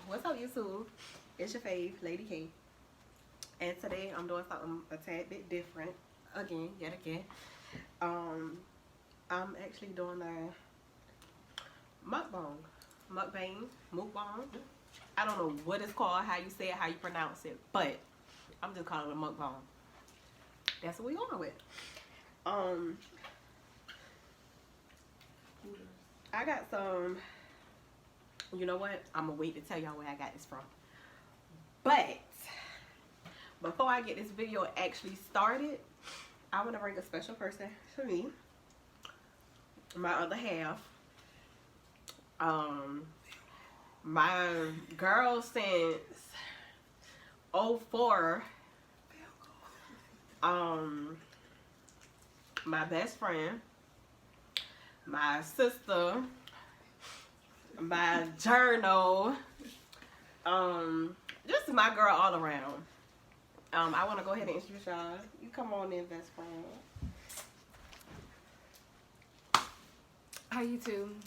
What's up, YouTube? It's your fave, Lady K. And today I'm doing something a tad bit different. Yet again. I'm actually doing a mukbang. I don't know what it's called, how you say it, how you pronounce it, but I'm just calling it a mukbang. That's what we going with. I got some. You know what? I'm gonna wait to tell y'all where I got this from. But before I get this video actually started, I want to bring a special person to me. My other half. My girl since '04. My best friend. My sister. My journal. Just my girl all around. I want to go ahead and introduce y'all. You come on in, best friend. Hi, YouTube.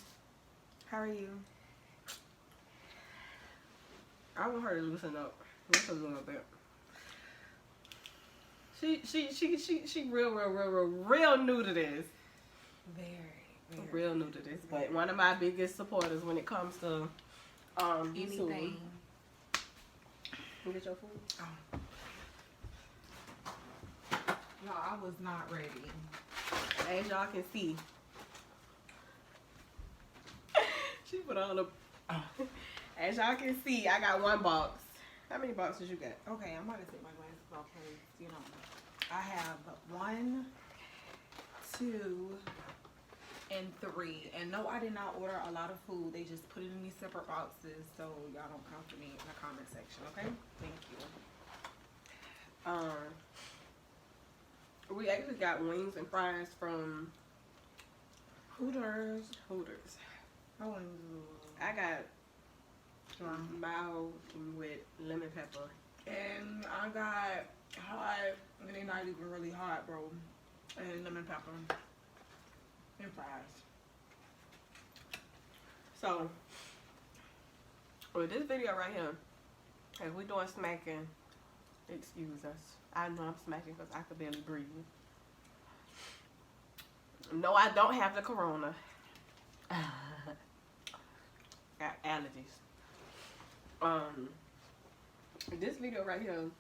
How are you? I want her to loosen up just a little bit. She real new to this. Very. Real new to this, but one of my biggest supporters when it comes to Anything. You get your food? Oh. Y'all, I was not ready. As y'all can see, she put on a. As y'all can see, I got one box. How many boxes you got? Okay, I'm about to take my glasses off because, you know, I have 1, 2, and 3. And no, I did not order a lot of food. They just put it in these separate boxes, so y'all don't come for me in the comment section, okay? Thank you. We actually got wings and fries from Hooters. I got mild with lemon pepper. And I got hot, and they're not even really hot, bro. And lemon pepper. And fries. So, with this video right here, if we doing smacking, excuse us. I know I'm smacking because I could barely breathe. No, I don't have the corona. Got allergies. This video right here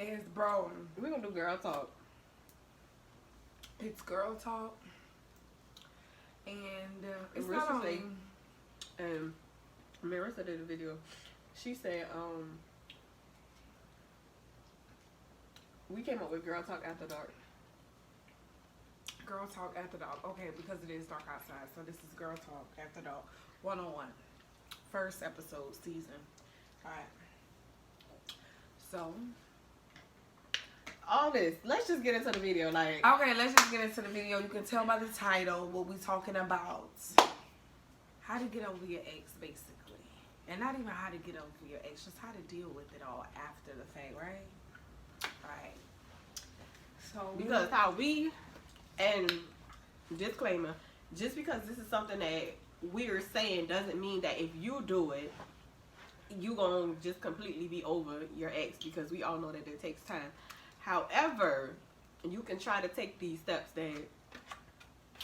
Is, bro, we're gonna do girl talk. it's girl talk. And it's Marissa not only... and Marissa did a video. She said, we came up with girl talk after dark. Girl talk after dark. Okay, because it is dark outside. So this is girl talk after dark. 101. First episode, season. Alright. So... all this. Let's just get into the video. Like, okay, let's just get into the video. You can tell by the title what we're talking about. How to get over your ex, basically. And not even how to get over your ex, just how to deal with it all after the fact, right? Right. So because how we, and disclaimer, just because this is something that we're saying doesn't mean that if you do it, you gonna just completely be over your ex, because we all know that it takes time. However, you can try to take these steps that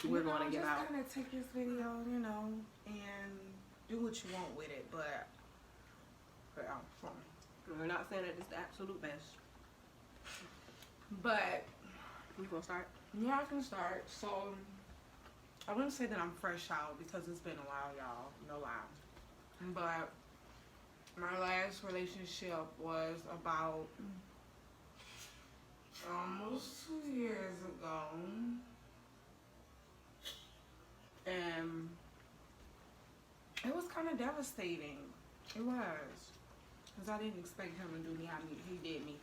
we're going to get out. I'm just gonna take this video, you know, and do what you want with it, but we're not saying that it's the absolute best. But you gonna start? Yeah, I can start. So I wouldn't say that I'm fresh out because it's been a while, y'all. No lie. But my last relationship was about almost 2 years ago. And it was kind of devastating. It was. Because I didn't expect him to do me how he did me.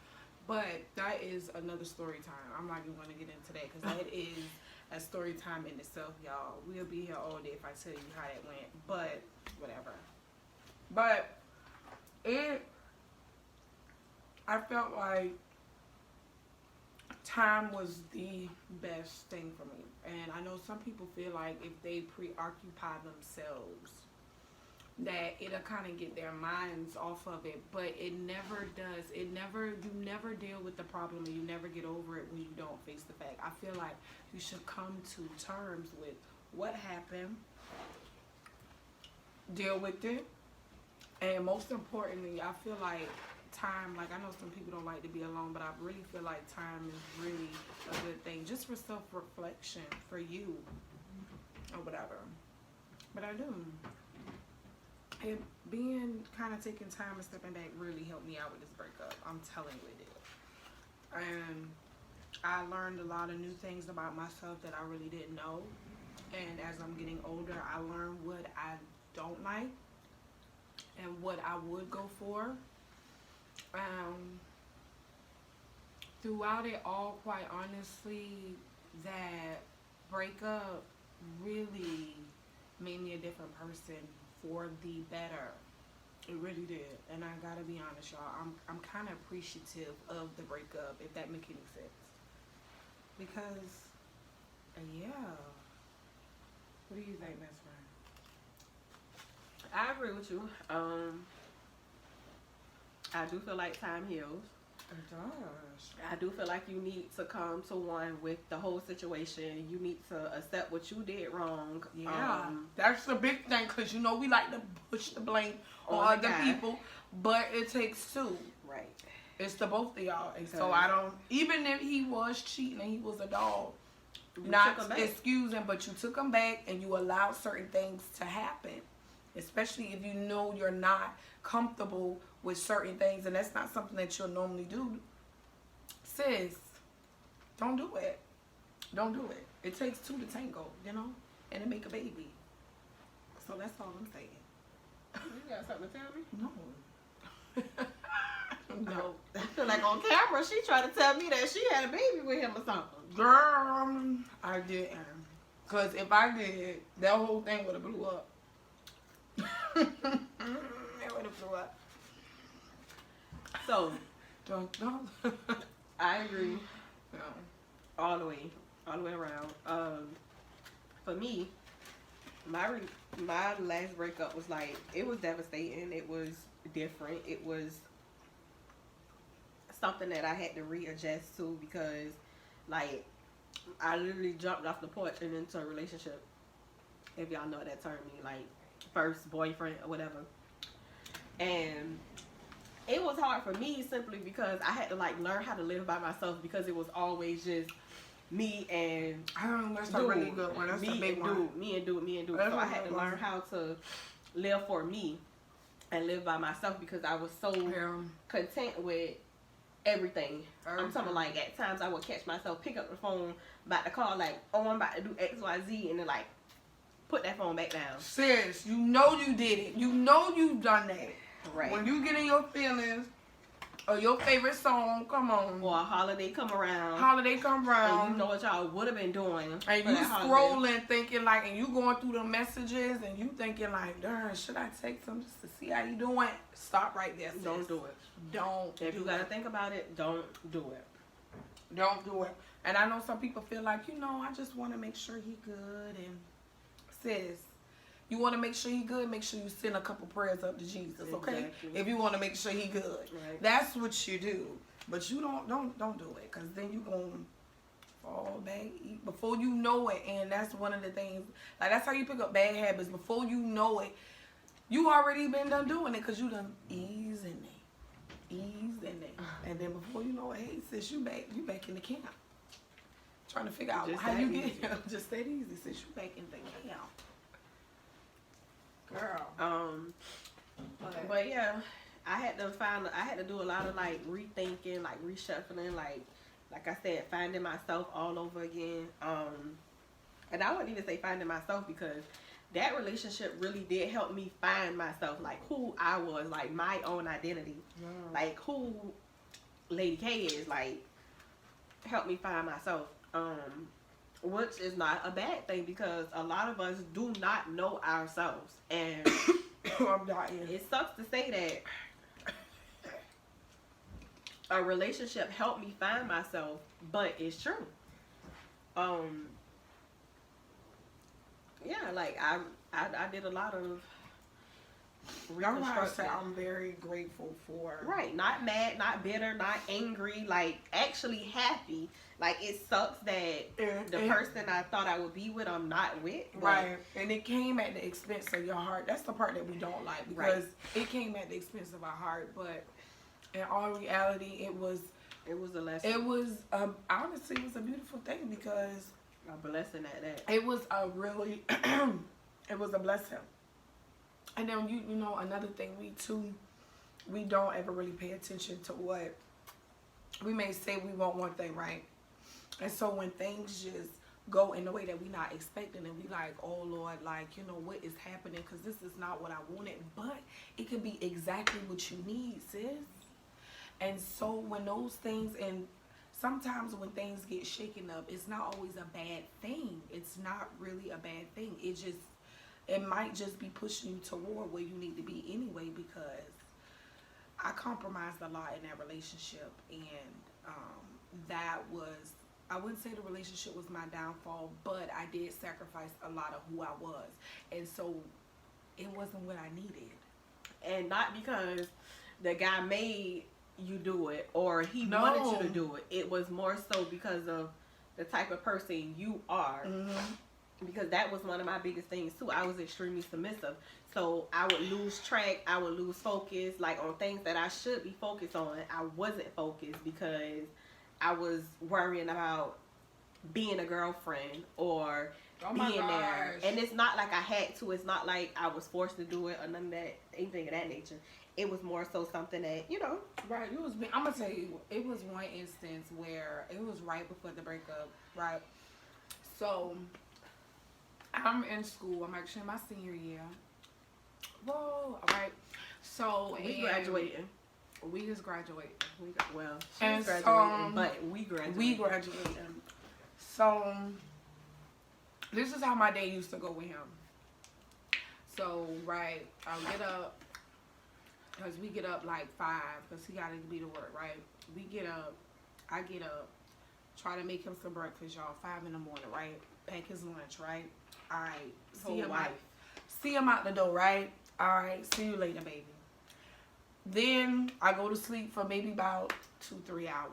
But that is another story time. I'm not even going to get into that because that is a story time in itself, y'all. We'll be here all day if I tell you how that went. But, whatever. But, I felt like time was the best thing for me. And I know some people feel like if they preoccupy themselves that it'll kind of get their minds off of it, but it never does. You never deal with the problem, and you never get over it when you don't face the fact. I feel like you should come to terms with what happened, deal with it, and most importantly, I feel like time, like I know some people don't like to be alone, but I really feel like time is really a good thing, just for self-reflection, for you, or whatever. But I do. And being kind of taking time and stepping back really helped me out with this breakup. I'm telling you it did. And I learned a lot of new things about myself that I really didn't know. And as I'm getting older, I learned what I don't like and what I would go for. Throughout it all, quite honestly, that breakup really made me a different person for the better. It really did. And I gotta be honest, y'all, I'm kind of appreciative of the breakup, if that makes any sense. Because, yeah. What do you think, best friend? I agree with you. I do feel like time heals. It does. I do feel like you need to come to one with the whole situation. You need to accept what you did wrong. Yeah, that's the big thing, because you know we like to push the blame on other people, but it takes two. Right. It's the both of y'all. And so I don't, even if he was cheating and he was a dog, not excusing, but you took him back and you allowed certain things to happen. Especially if you know you're not comfortable with certain things and that's not something that you'll normally do. Sis, don't do it. Don't do it. It takes two to tango, you know, and to make a baby. So that's all I'm saying. You got something to tell me? No. No. I feel like on camera she tried to tell me that she had a baby with him or something. Girl, I didn't. Because if I did, that whole thing would have blew up. It would have blew up. So, don't. I agree. No. All the way around. For me, my last breakup was like, it was devastating. It was different. It was something that I had to readjust to because, like, I literally jumped off the porch and into a relationship. If y'all know what that term means, like first boyfriend or whatever. And it was hard for me simply because I had to like learn how to live by myself because it was always just me and that's a really good one. That's a big one. Me and dude. So I had to learn how to live for me and live by myself because I was so content with everything. I'm talking like at times I would catch myself pick up the phone, about to call like, oh, I'm about to do XYZ, and then like put that phone back down. Sis, you know you did it. You know you've done that. Right. When you get in your feelings or your favorite song, come on. Or a holiday come around. And you know what y'all would have been doing. And you scrolling thinking like, and you going through the messages and you thinking like, darn, should I text him just to see how you doing? Stop right there, sis. Don't do it. Don't. If you gotta think about it, don't do it. Don't do it. And I know some people feel like, you know, I just want to make sure he good. And sis, you want to make sure he good, make sure you send a couple prayers up to Jesus, okay? Exactly. If you want to make sure he good. Right. That's what you do. But you don't do it, because then you going to fall back before you know it. And that's one of the things, like that's how you pick up bad habits. Before you know it, you already been done doing it because you done ease in it. And then before you know it, hey sis, you back in the camp. Trying to figure out how you get here. Just that easy, sis, you back in the camp. Girl. But yeah, I had to do a lot of like rethinking, like reshuffling, like I said, finding myself all over again. And I wouldn't even say finding myself because that relationship really did help me find myself, like who I was, like my own identity, like who Lady K is, like helped me find myself. Which is not a bad thing because a lot of us do not know ourselves, and I'm dying. It sucks to say that a relationship helped me find myself, but it's true. Yeah, like I did a lot of That's why I say reconstructing. I'm very grateful for. Right, not mad, not bitter, not angry, like actually happy. Like it sucks that the person I thought I would be with, I'm not with. Right, and it came at the expense of your heart. That's the part that we don't like because it came at the expense of our heart. But in all reality, it was a lesson. It was honestly, it was a beautiful thing because a blessing at that. It was a really, it was a blessing. And then you know another thing we don't ever really pay attention to what we may say we want one thing, right? And so when things just go in the way that we not expecting and we like, oh Lord, like, you know, what is happening? Because this is not what I wanted, but it could be exactly what you need, sis. And so when those things, and sometimes when things get shaken up, it's not always a bad thing. It's not really a bad thing. It might just be pushing you toward where you need to be anyway, because I compromised a lot in that relationship, and that was, I wouldn't say the relationship was my downfall, but I did sacrifice a lot of who I was, and so it wasn't what I needed. And not because the guy made you do it or he wanted you to do it. It was more so because of the type of person you are. Mm-hmm. Because that was one of my biggest things too. I was extremely submissive. So I would lose track. I would lose focus. Like on things that I should be focused on, I wasn't focused because I was worrying about being a girlfriend or being there. And it's not like I had to. It's not like I was forced to do it or none of that, anything of that nature. It was more so something that, you know. Right. I'm going to tell you, it was one instance where it was right before the breakup, right? So I'm in school. I'm actually in my senior year. Whoa. All right. So we graduating. We just graduated. Well, she's graduating, but we graduated. We graduated. So this is how my day used to go with him. So, right, I'll get up, because we get up like 5, because he got to be to work, right? We get up, I get up, try to make him some breakfast, y'all, 5 in the morning, right? Pack his lunch, right? All right, see him out the door, right? All right, see you later, baby. Then I go to sleep for maybe about 2-3 hours.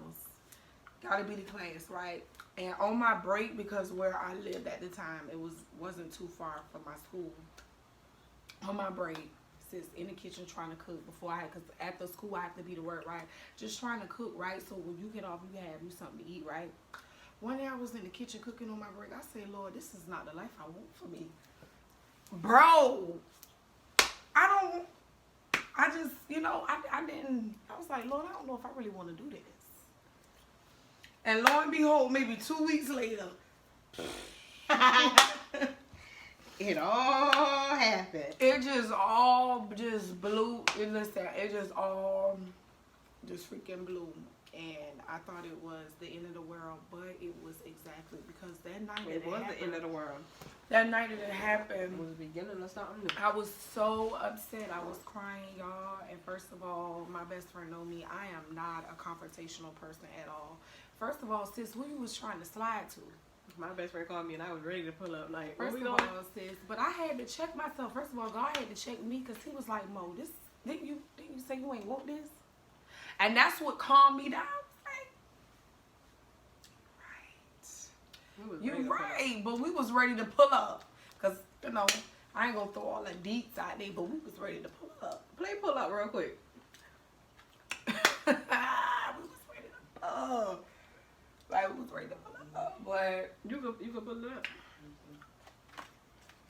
Gotta be to class, right? And on my break, because where I lived at the time, it wasn't too far from my school. On my break, sis, in the kitchen trying to cook before because after school I have to be to work, right? Just trying to cook, right? So when you get off, you have you something to eat, right? One day I was in the kitchen cooking on my break. I said, Lord, this is not the life I want for me. Bro, I just, you know, I was like, Lord, I don't know if I really want to do this. And lo and behold, maybe 2 weeks later, it all happened. It just all just blew. It just all just freaking blew. And I thought it was the end of the world, but it was exactly because that night it was the end of the world. That night that it happened, it was the beginning of something new. I was so upset. I was crying, y'all. And first of all, my best friend know me. I am not a confrontational person at all. First of all, sis, who you was trying to slide to? My best friend called me and I was ready to pull up. Like, first of all, sis, but I had to check myself. First of all, God had to check me because he was like, Mo, this didn't you say you ain't want this? And that's what calmed me down. Right. You're right, but we was ready to pull up. Because, you know, I ain't going to throw all the deets out there, but we was ready to pull up. Play pull up real quick. We was ready to pull up. Like, we was ready to pull up. But you could pull it up.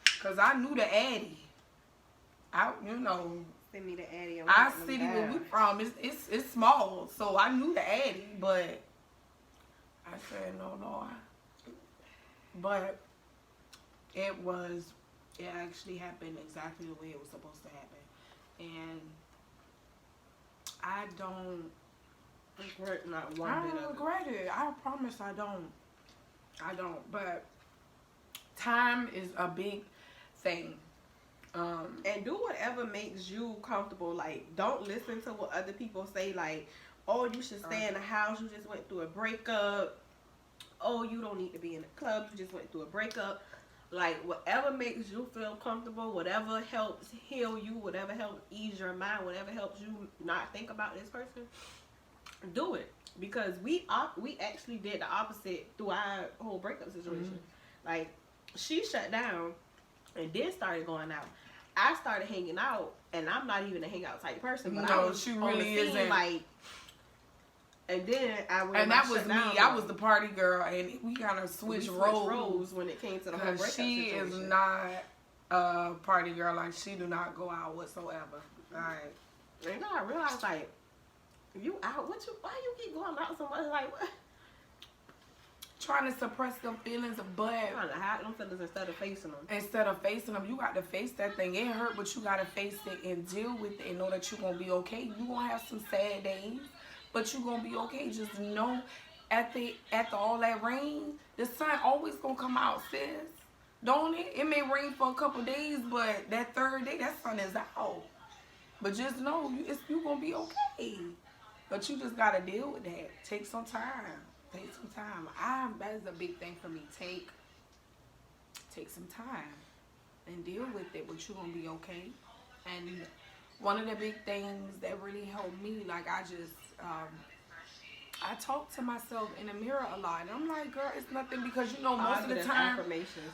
Because I knew the Addy. You know. Send me the Addy. Our city where we from, it's small. So I knew the Addy, but I said, no. But it actually happened exactly the way it was supposed to happen. And I don't regret not one I bit don't of regret it. I promise I don't. But time is a big thing. And do whatever makes you comfortable. Like, don't listen to what other people say. Like, oh, you should stay in the house. You just went through a breakup. Oh, you don't need to be in the club. You just went through a breakup. Like, whatever makes you feel comfortable, whatever helps heal you, whatever helps ease your mind, whatever helps you not think about this person, do it. Because we actually did the opposite through our whole breakup situation. Like, she shut down and then started going out. I started hanging out, and I'm not even a hangout type person, but I was she on really the scene, isn't. like, and then and that was me. I was the party girl, and we kind of switched roles when it came to the whole breakup she situation. is not a party girl. Like, she do not go out whatsoever. Like, and I realized, like, you out? Why you keep going out so much? Like, what? Trying to suppress them feelings, but Trying to hide them feelings instead of facing them. Instead of facing them, you got to face that thing. It hurt, but you got to face it and deal with it and know that you're going to be okay. You're going to have some sad days, but you're going to be okay. Just know after all that rain, the sun always going to come out, sis. Don't it? It may rain for a couple days, but that third day, that sun is out. But just know you're going to be okay. But you just got to deal with that. Take some time. Take some time. That is a big thing for me. Take some time and deal with it, but you're going to be okay. And one of the big things that really helped me, like, I talk to myself in the mirror a lot. And I'm like, girl, it's nothing, because, you know, most of the time,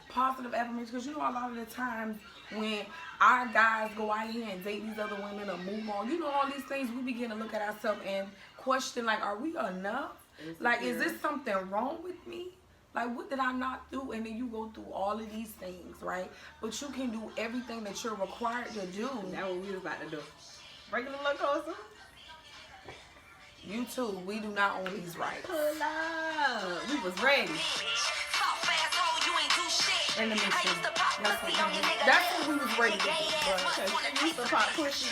positive affirmations, because, you know, a lot of the times when our guys go out here and date these other women or move on, you know, all these things, we begin to look at ourselves and question, like, are we enough? Like, is this something wrong with me? Like, what did I not do? And then you go through all of these things, right? But you can do everything that you're required to do. That's what we was about to do. Break it a little closer. You too. We do not own these rights. Pull up. We was ready. In the mission. That's what we was ready to do. We used to pop pussy.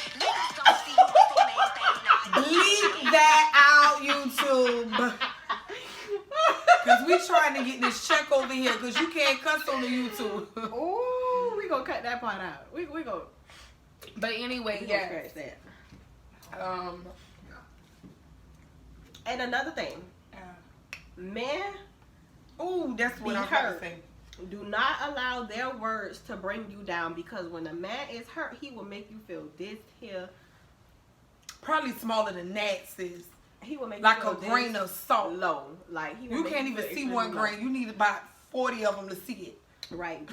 Bleep that out, YouTube. Because we trying to get this check over here, because you can't cuss on the YouTube. Ooh, we gonna cut that part out. We go. But anyway, yeah. Scratch that. And another thing, men. Ooh, that's what I'm trying to say. Do not allow their words to bring you down, because when a man is hurt, he will make you feel this here. Probably smaller than that, sis. He will make like you a grain of salt. Low. Like, he will you can't even see one grain. You need about 40 of them to see it. Right.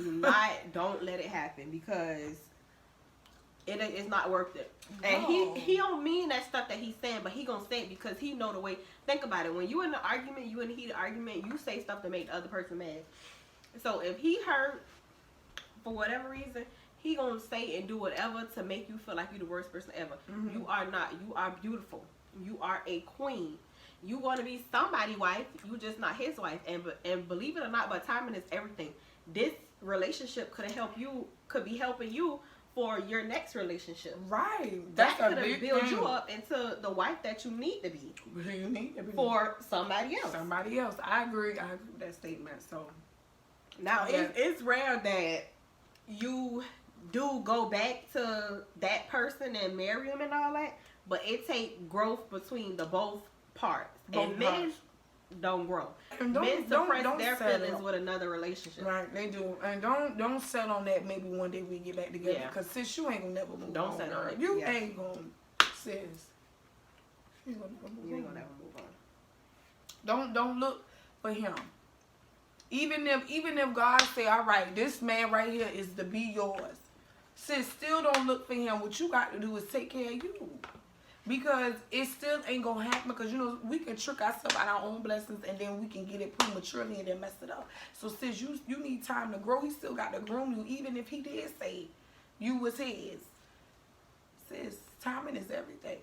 Don't let it happen, because it's not worth it. And he don't mean that stuff that he's saying, but he gonna say it because he know the way. Think about it. When you in the argument, you in a heated argument, you say stuff to make the other person mad. So if he hurt for whatever reason, he gonna say and do whatever to make you feel like you the worst person ever. Mm-hmm. You are not. You are beautiful. You are a queen. You gonna be somebody's wife. You just not his wife. And believe it or not, but timing is everything. This relationship could be helping you for your next relationship. Right. That could have built you up into the wife that you need to be. You need to be for somebody else. Somebody else. I agree with that statement. So now it's rare that you do go back to that person and marry him and all that, but it takes growth between the both parts. And men don't grow. And men suppress their feelings with another relationship. Right, they do. And don't settle on that. Maybe one day we get back together. Because sis, you ain't gonna never move on. Don't settle on it. You ain't gonna, sis. You ain't gonna never move on. Don't look for him. Even if God say, all right, this man right here is to be yours, sis, still don't look for him. What you got to do is take care of you. Because it still ain't gonna happen, because, you know, we can trick ourselves out our own blessings, and then we can get it prematurely and then mess it up. So sis, you need time to grow. He still got to groom you, even if he did say you was his. Sis, timing is everything.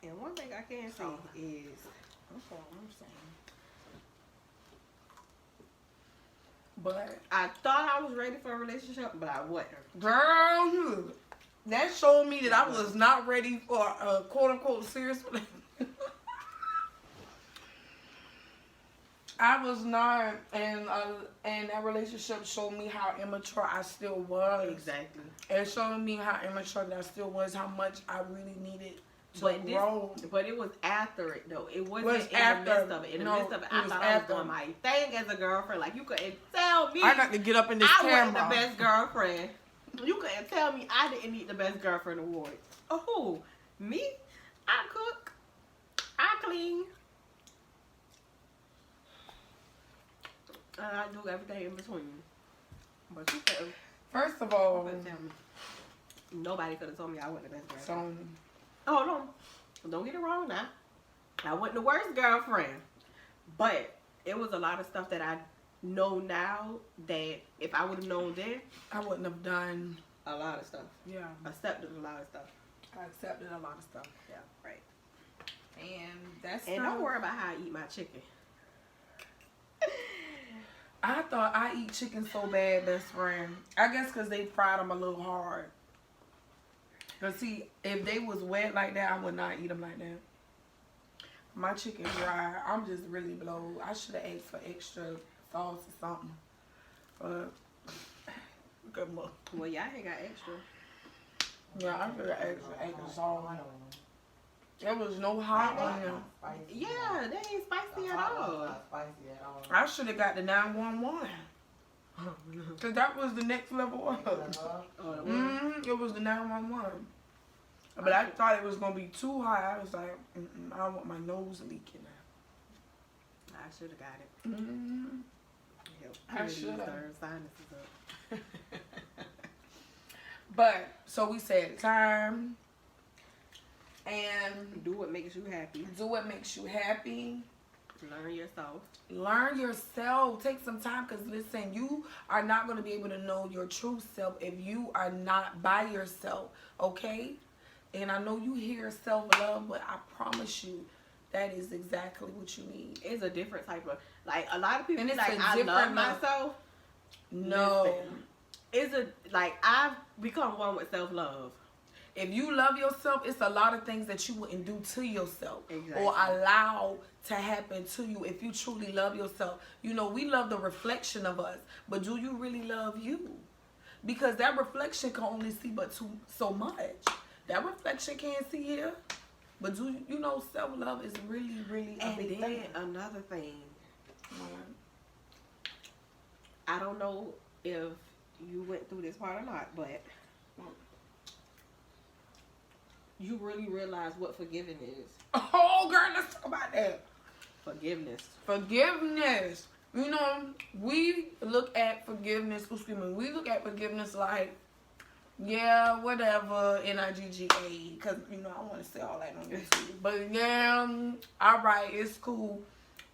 And one thing I can say is, I'm saying, but I thought I was ready for a relationship, but I wasn't. Girl, that showed me that I was not ready for a quote-unquote serious relationship. I was not, and that relationship showed me how immature I still was. Exactly. It showed me how immature that I still was, how much I really needed But it was after it though. It wasn't in the midst of it. In the midst of it, I thought I was doing my thing as a girlfriend. Like you couldn't tell me I got to get up in this camera. I wasn't the best girlfriend. You couldn't tell me I didn't need the best girlfriend award. Oh, me? I cook. I clean. I do everything in between. But you couldn't. First of all, tell me. Nobody could have told me I wasn't the best girlfriend. So, hold on. Don't get it wrong now. I wasn't the worst girlfriend. But it was a lot of stuff that I know now that if I would have known then, I wouldn't have done a lot of stuff. Yeah. Accepted a lot of stuff. I accepted a lot of stuff. Yeah, right. And don't worry about how I eat my chicken. I thought I eat chicken so bad, best friend. I guess because they fried them a little hard. Because, see, if they was wet like that, I would not eat them like that. My chicken dry. I'm just really blown. I should have asked for extra sauce or something. But, good luck. Well, y'all ain't got extra. Yeah, I should have extra sauce. There was no hot on them. Yeah, they ain't spicy at all. I should have got the 911. Because that was the next level up. It was the 911. But I thought it was going to be too high. I was like, I don't want my nose leaking now. I should have got it. I should have. But, so we said time. And do what makes you happy. Do what makes you happy. Learn yourself. Learn yourself. Take some time because, listen, you are not going to be able to know your true self if you are not by yourself, okay? And I know you hear self-love, but I promise you that is exactly what you need. It's a different type of, like, a lot of people and like, I love myself. No. Listen, I've become one with self-love. If you love yourself, it's a lot of things that you wouldn't do to yourself. Exactly. Or allow to happen to you if you truly love yourself. You know, we love the reflection of us, but do you really love you? Because that reflection can only see but so much. That reflection can't see here. But do you know self-love is really, really a big thing. And another thing. I don't know if you went through this part or not, but you really realize what forgiving is. Oh, girl, let's talk about that. Forgiveness. Forgiveness. You know, we look at forgiveness, we look at forgiveness like, yeah, whatever, N-I-G-G-A, because, you know, I want to say all that on YouTube. But, yeah, all right, it's cool.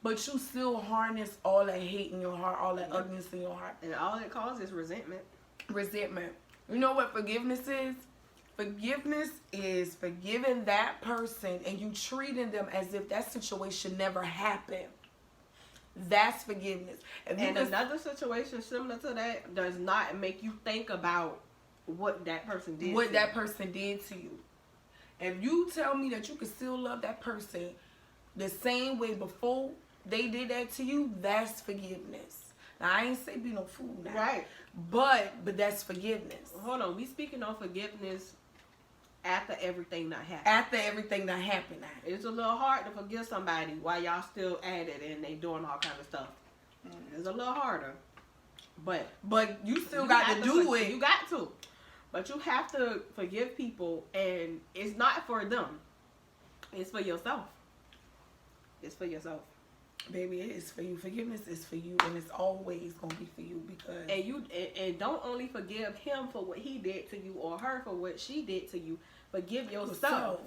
But you still harness all that hate in your heart, all that ugliness in your heart. And all it causes is resentment. Resentment. You know what forgiveness is? Forgiveness is forgiving that person and you treating them as if that situation never happened. That's forgiveness. And another situation similar to that does not make you think about what that person did. What that person did to you. If you tell me that you can still love that person the same way before they did that to you, that's forgiveness. Now, I ain't say be no fool now. Right. But that's forgiveness. Hold on. We speaking on forgiveness after everything that happened. After everything that happened. It's a little hard to forgive somebody while y'all still at it and they doing all kind of stuff. It's a little harder. But you still got to do it. You got to. But you have to forgive people, and it's not for them. It's for yourself. It's for yourself. Baby, it is for you. Forgiveness is for you, and it's always gonna be for you because. And don't only forgive him for what he did to you or her for what she did to you. Forgive yourself.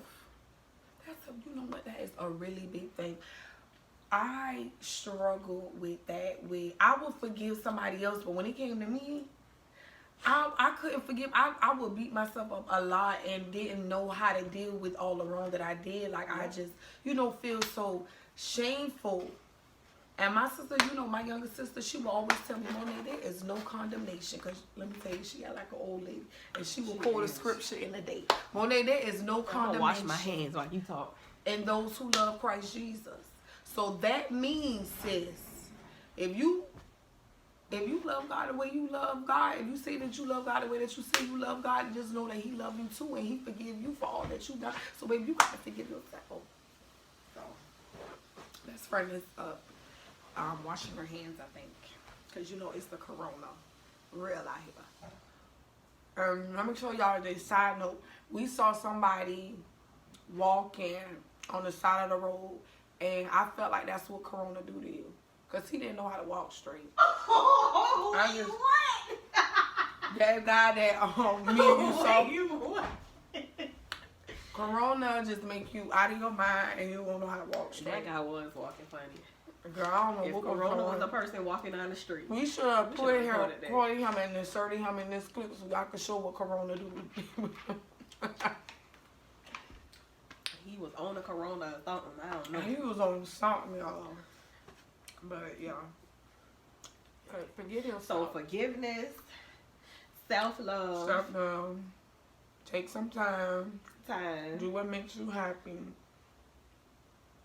You know what? That is a really big thing. I struggle with that. I would forgive somebody else, but when it came to me, I couldn't forgive. I would beat myself up a lot and didn't know how to deal with all the wrong that I did. Like, I just, feel so shameful. And my sister, my younger sister, she will always tell me, Monet, there is no condemnation. Because let me tell you, she got like an old lady. And she will quote a scripture in a day. Monet, there is no condemnation. Wash my hands while you talk. And those who love Christ Jesus. So that means, sis, if you If you love God the way you love God, if you say that you love God the way that you say you love God, just know that He loves you too, and He forgive you for all that you done. So, baby, you got to forgive yourself. So, let's friend this up. Washing her hands, I think, because you know it's the corona, real out here. Let me show y'all this side note. We saw somebody walking on the side of the road, and I felt like that's what corona do to you. Because he didn't know how to walk straight. Oh, I just, what? that guy that me and you saw. Corona just make you out of your mind and you won't know how to walk straight. That guy was walking funny. Girl, I don't know if what Corona was a person walking down the street. We should have put him and inserted him in this clip so I could show what Corona do. He was on a Corona or something. I don't know. He was on something, y'all. But yeah. Forgive yourself. So forgiveness, self-love. Self-love. Take some time. Do what makes you happy.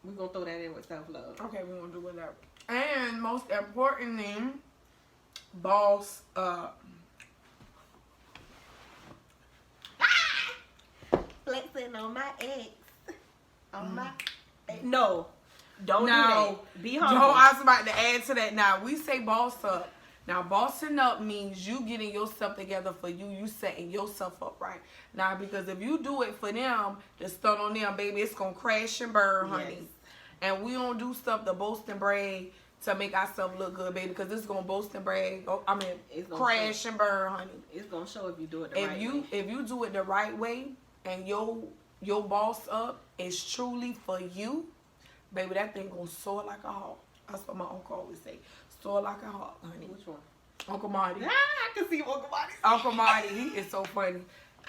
We're going to throw that in with self-love. Okay, we're going to do whatever. And most importantly, boss up. Flexing on my ex. On my ex. No. Don't do that. Be humble. I was about to add to that. Now, we say boss up. Now, bossing up means you getting yourself together for you. You setting yourself up right. Now, because if you do it for them, the stunt on them, baby, it's going to crash and burn, honey. Yes. And we don't do stuff to boast and brag to make ourselves look good, baby, because it's going to boast and brag. It's crash and burn, honey. It's going to show if you do it the right way. If you do it the right way and your boss up is truly for you, baby, that thing gonna soar like a hawk. That's what my uncle always say. Soar like a hawk, honey. Which one? Uncle Marty. Ah, I can see Uncle Marty. Uncle Marty, he is so funny.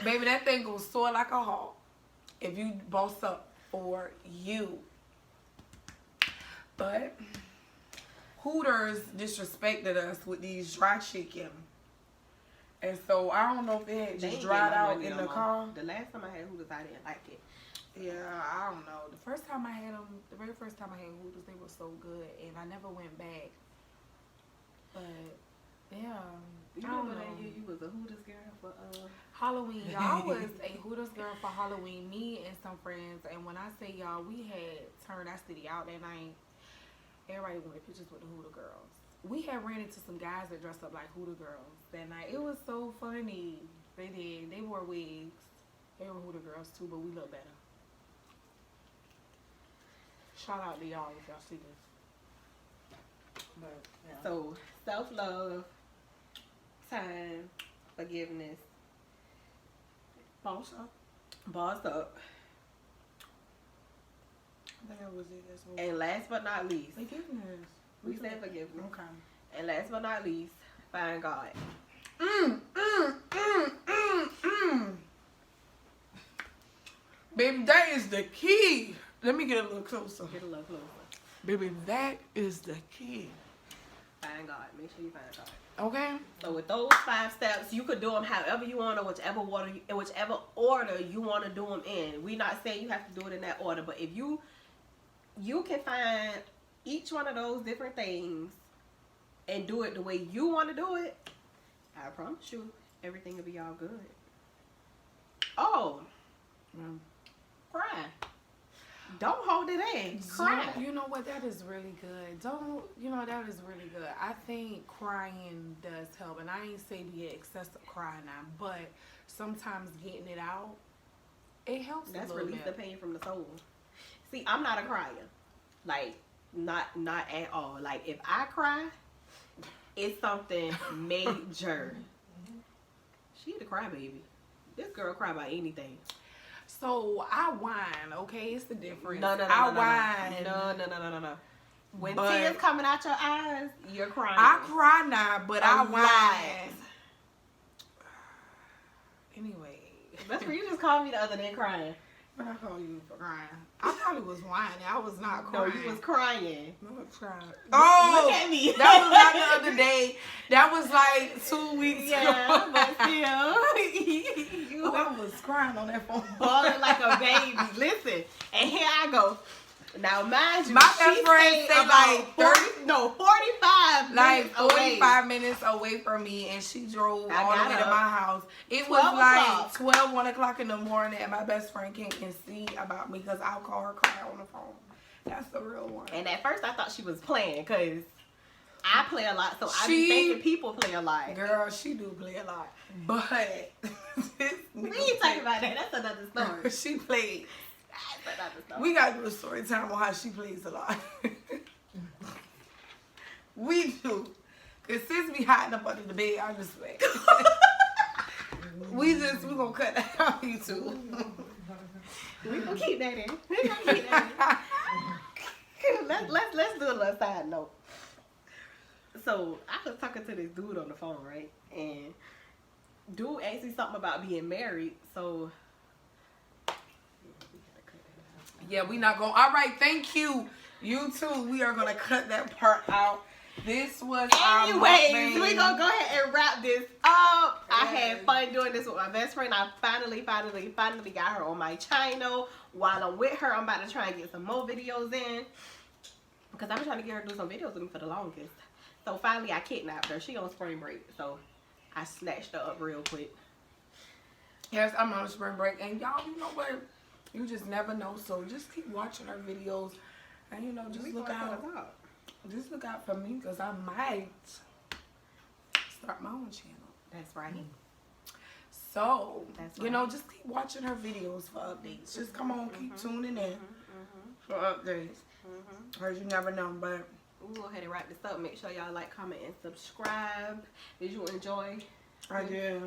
Baby, that thing gonna soar like a hawk if you boss up for you. But Hooters disrespected us with these dry chicken. And so I don't know if it had just dried out in the car. The last time I had Hooters, I didn't like it. Yeah, I don't know. The very first time I had Hooters, they were so good, and I never went back. But yeah, you remember that year you was a Hooters girl for Halloween? Y'all, I was a Hooters girl for Halloween. Me and some friends, and when I say y'all, we had turned our city out that night. Everybody wanted pictures with the Hooter girls. We had ran into some guys that dressed up like Hooter girls that night. It was so funny. They did. They wore wigs. They were Hooter girls too, but we look better. Shout out to y'all if y'all see this. But, yeah. So, self-love, time, forgiveness, boss up. Boss up. I think that was it. That's what and last but not least. Forgiveness. We said forgiveness. Okay. And last but not least, find God. Baby, that is the key. Let me get a little closer. Get a little closer. Baby, that is the key. Find God. Make sure you find God. Okay. So with those 5 steps, you could do them however you want, or whichever order you want to do them in. We're not saying you have to do it in that order, but if you can find each one of those different things and do it the way you want to do it, I promise you, everything will be all good. Oh, cry. Don't hold it in. Cry. You know what? That is really good. That is really good. I think crying does help. And I ain't say be an excessive crying now, but sometimes getting it out, it helps. That's a little release bit. the pain from the soul. See, I'm not a crier. Like, not at all. Like, if I cry, it's something major. She the crybaby. This girl cry about anything. So I whine, okay? It's the difference. No. I whine. No. When tears coming out your eyes, you're crying. I cry now, but I whine. Anyway. That's where you just called me the other day crying. But I call you for crying. I probably was whining. I was not crying. No, you was crying. No, I was crying. Look at me. That was not the other day. That was like 2 weeks ago. Yeah, but still. I was crying on that phone. Bawling like a baby. Listen, and here I go. Now, mind you, my best friend say like 45 like minutes away. 45 minutes away from me, and she drove all the got way to up. my house. It was 12 like o'clock. 12, 1 o'clock in the morning, and my best friend came and see about me because I'll call her cry on the phone. That's the real one. And at first I thought she was playing because I play a lot, so I be She- thinking people play a lot. Girl, she do play a lot, but this We nigga ain't talking about that. That's another story. She played. That's another story. We gotta do a story time on how she plays a lot. We do. Cause sis be hiding up under the bed, I just wait. we gonna cut that out YouTube. We gonna keep that in. We gonna keep that in. Let's do a little side note. So I was talking to this dude on the phone, right? And dude asked me something about being married. So Yeah, we not gonna. All right, thank you. You too. We are gonna cut that part out. This was anyways, our we gonna go ahead and wrap this up. I had fun doing this with my best friend. I finally got her on my channel. While I'm with her, I'm about to try and get some more videos in. Because I've been trying to get her to do some videos with me for the longest. So finally I kidnapped her. She on spring break. So I snatched her up real quick. Yes, I'm on spring break, and y'all, you know what? You just never know. So just keep watching our videos, and you know, just look out. Just look out for me, because I might start my own channel. That's right. So, That's you right. know, just keep watching her videos for updates. Just come on, keep tuning in for updates. Because you never know, but We'll go ahead and wrap this up. Make sure y'all like, comment, and subscribe. Did you enjoy? I did.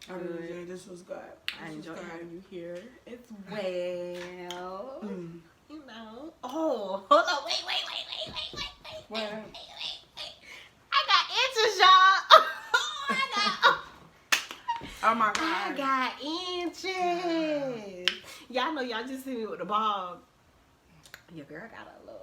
I really Good. did. This was good. I This was enjoyed good. having you here as well. Mm. You know. Oh, hold on. Wait. What? I got inches, y'all. Oh my I God. got inches. Y'all know y'all just see me with the bob. Your girl got a little.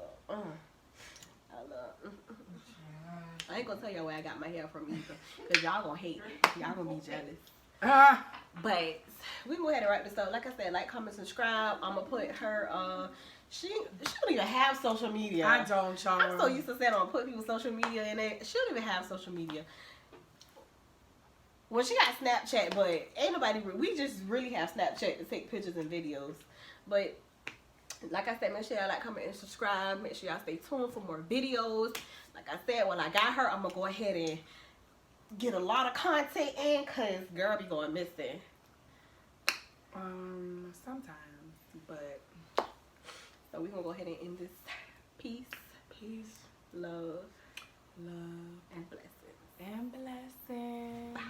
I ain't gonna tell y'all where I got my hair from either, cause y'all gonna hate me. Y'all gonna be jealous. But we can go ahead and wrap this up. Like I said, like, comment, subscribe. I'm gonna put her. She don't even have social media. I don't, y'all. I'm so used to saying I'm gonna put people's social media in it. She don't even have social media. Well, she got Snapchat, but ain't nobody. We just really have Snapchat to take pictures and videos. But like I said, make sure y'all like, comment, and subscribe. Make sure y'all stay tuned for more videos. Like I said, when I got her, I'm gonna go ahead and get a lot of content in, cause girl be going missing. Sometimes, but So we gonna go ahead and end this. Peace, peace, love, love, and blessings. and blessings. Bye.